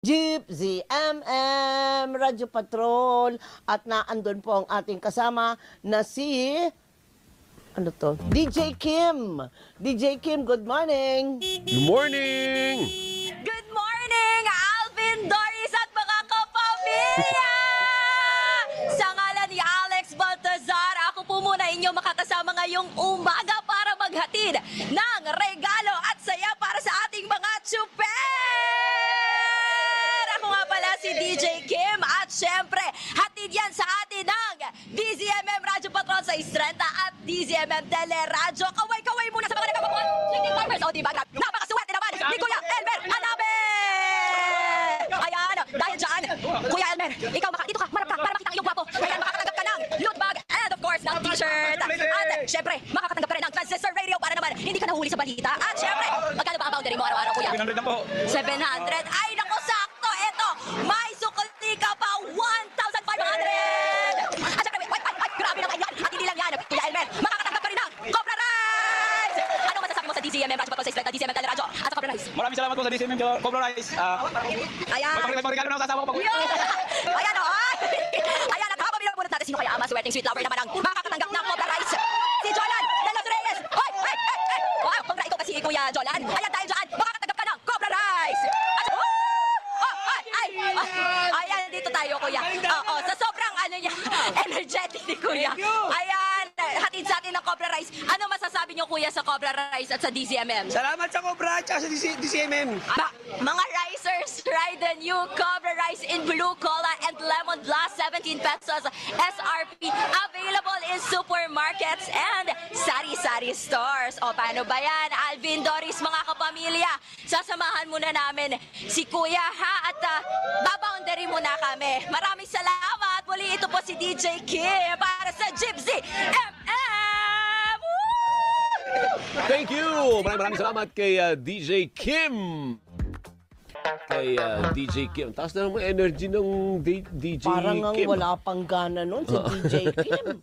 Jeep, ZMM, Radyo Patrol, at naandun po ang ating kasama na si, DJ Kim. DJ Kim, good morning. Good morning! Good morning, Alvin, Doris at mga kapamilya! Sa ngalan ni Alex Baltazar, ako po muna inyong makakasama ngayong umaga para maghatid ng regalo at saya para sa ating mga tsuper! Ako nga pala si DJ Kim at syempre, hatid yan sa atin ng DZMM Radyo Patrol sa Istrenta at DZMM Teleradyo. Kaway-kaway muna sa mga nagkakapuan. Linking farmers, o diba? Napakaswerte naman ni Kuya Elmer Anabe! Ayan, dahil dyan, Kuya Elmer, ikaw dito ka, marap ka, para makita ang iyong gwapo. Ayan, makakatanggap ka ng loot bag and of course, ng t-shirt. At syempre, makakatanggap ka rin ng transistor radio para naman hindi ka nahuli sa balita. At syempre, magkano ba ang boundary mo araw-araw, Kuya? 700 na po. 700. Ay, naku, sakto. Ito, may sukli ka pa 1,500. At syempre, ay, grabe naman yan. At hindi lang yan, Kuya Elmer, makakatanggap ka rin ng Cobra Rice. Anong masasabi mo sa DZMM Radyo Patrol sa Istrenta, DZMM Teleradyo at sa Cobra Rice? Maraming salamat po sa DCMM Cobra Rice. Ayan. Magregalo na ako sa asawa ko pag Yun! Ayan o! Ayan, at habang binabunot natin, sino kaya ang maswerteng sweet lover naman ang makakatanggap ng Cobra Rice? Si Jolan de los Reyes! Hoy! Hey! Hey! Hey! Wow! Congra ikaw kasi, Kuya Jolan. Ayan, dahil dyan, makakatanggap ka ng Cobra Rice! At, ayan, dito tayo, Kuya. Oo, sa sobrang niya, energetic ni Kuya. Ayan, hatid sa atin ng Cobra Rice. Ano masasabi niyo, Kuya, sa Cobra Rice at sa DZMM? Salamat sa Cobra at sa DCMM. Mga Ricers, try the new Cobra Rice in Blue Cola and Lemon Blast, 17 pesos SRP. Available in supermarkets and sari-sari stores. O paano ba yan? Alvin, Doris, mga kapamilya, sasamahan muna namin si Kuya, ha? At baboundary muna kami. Maraming salamat. Muli, ito po si DJ Kim para sa Gypsy MM! Thank you! Maraming salamat kay DJ Kim. Kay DJ Kim. Taas na naman energy ng DJ Parang ang Kim. wala pang gana nun si DJ Kim.